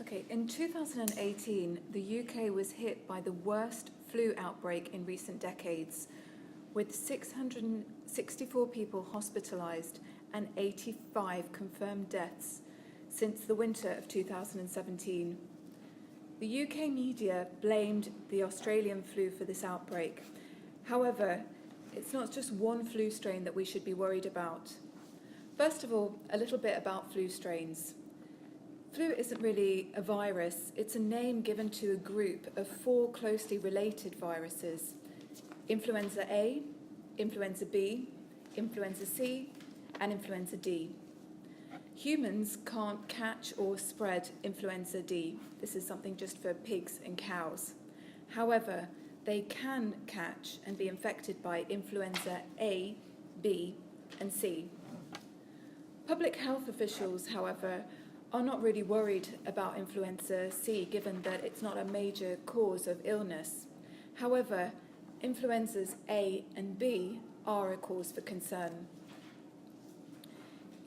Okay, in 2018, the UK was hit by the worst flu outbreak in recent decades, with 664 people hospitalised and 85 confirmed deaths since the winter of 2017. The UK media blamed the Australian flu for this outbreak. However, it's not just one flu strain that we should be worried about. First of all, a little bit about flu strains. Flu isn't really a virus, it's a name given to a group of 4 closely related viruses: Influenza A, Influenza B, Influenza C, and Influenza D. Humans can't catch or spread Influenza D. This is something just for pigs and cows. However, they can catch and be infected by Influenza A, B, and C. Public health officials, however, are not really worried about Influenza C, given that it's not a major cause of illness. However, Influenzas A and B are a cause for concern.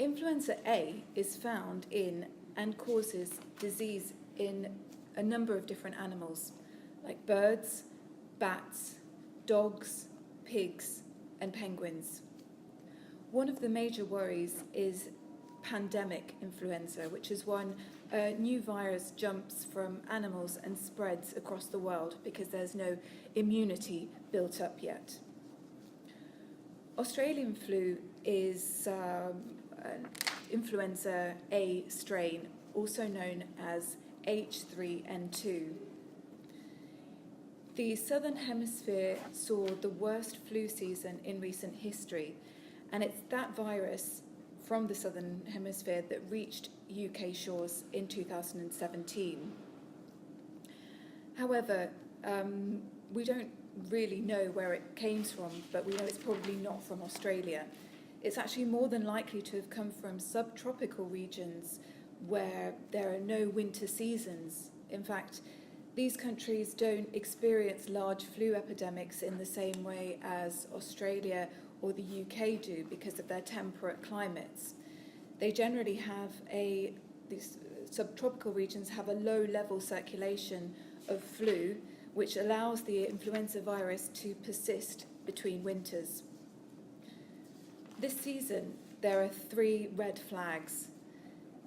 Influenza A is found in and causes disease in a number of different animals, like birds, bats, dogs, pigs, and penguins. One of the major worries is pandemic influenza, which is when a new virus jumps from animals and spreads across the world because there's no immunity built up yet. Australian flu is an Influenza A strain, also known as H3N2. The Southern Hemisphere saw the worst flu season in recent history, and it's that virus from the Southern Hemisphere that reached UK shores in 2017. However, we don't really know where it came from, but we know it's probably not from Australia. It's actually more than likely to have come from subtropical regions where there are no winter seasons. In fact, these countries don't experience large flu epidemics in the same way as Australia or the UK do because of their temperate climates. They generally have these subtropical regions have a low-level circulation of flu, which allows the influenza virus to persist between winters. This season, there are 3 red flags.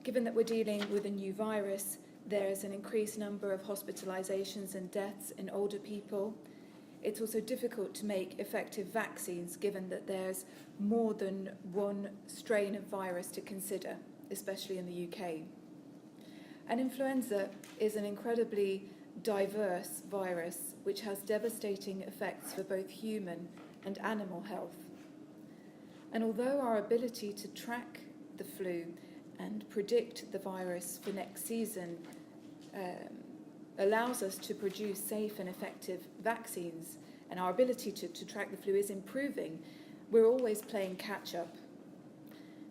Given that we're dealing with a new virus, there is an increased number of hospitalizations and deaths in older people. It's also difficult to make effective vaccines given that there's more than one strain of virus to consider, especially in the UK. And influenza is an incredibly diverse virus which has devastating effects for both human and animal health. And although our ability to track the flu and predict the virus for next season allows us to produce safe and effective vaccines, and our ability to track the flu is improving, we're always playing catch-up.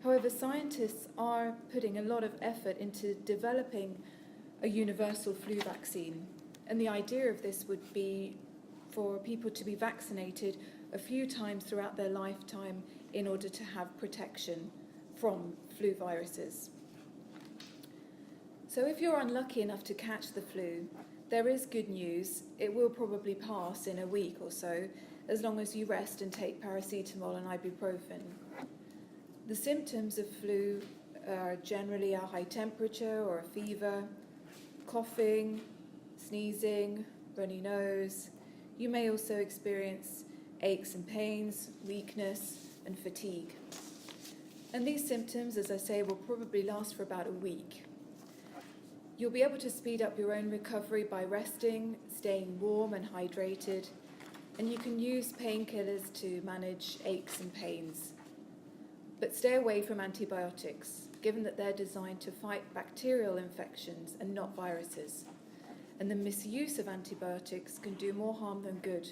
However, scientists are putting a lot of effort into developing a universal flu vaccine, and the idea of this would be for people to be vaccinated a few times throughout their lifetime in order to have protection from flu viruses. So if you're unlucky enough to catch the flu, there is good news. It will probably pass in a week or so, as long as you rest and take paracetamol and ibuprofen. The symptoms of flu are generally a high temperature or a fever, coughing, sneezing, runny nose. You may also experience aches and pains, weakness, and fatigue. And these symptoms, as I say, will probably last for about a week. You'll be able to speed up your own recovery by resting, staying warm and hydrated, and you can use painkillers to manage aches and pains. But stay away from antibiotics, given that they're designed to fight bacterial infections and not viruses. And the misuse of antibiotics can do more harm than good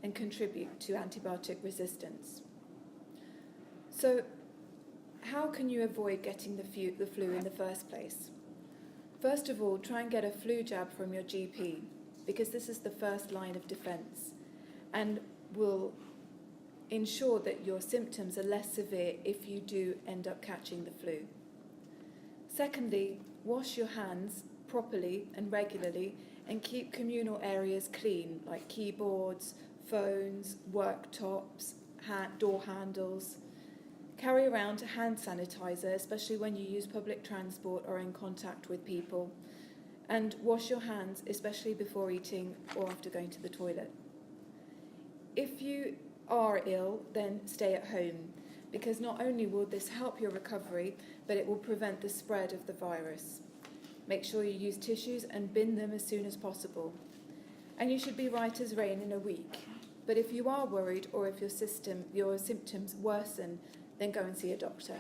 and contribute to antibiotic resistance. So, how can you avoid getting the flu in the first place? First of all, try and get a flu jab from your GP, because this is the first line of defense and will ensure that your symptoms are less severe if you do end up catching the flu. Secondly, wash your hands properly and regularly, and keep communal areas clean, like keyboards, phones, worktops, door handles. Carry around hand sanitizer, especially when you use public transport or in contact with people. And wash your hands, especially before eating or after going to the toilet. If you are ill, then stay at home, because not only will this help your recovery, but it will prevent the spread of the virus. Make sure you use tissues and bin them as soon as possible. And you should be right as rain in a week. But if you are worried or if your symptoms worsen, then go and see a doctor.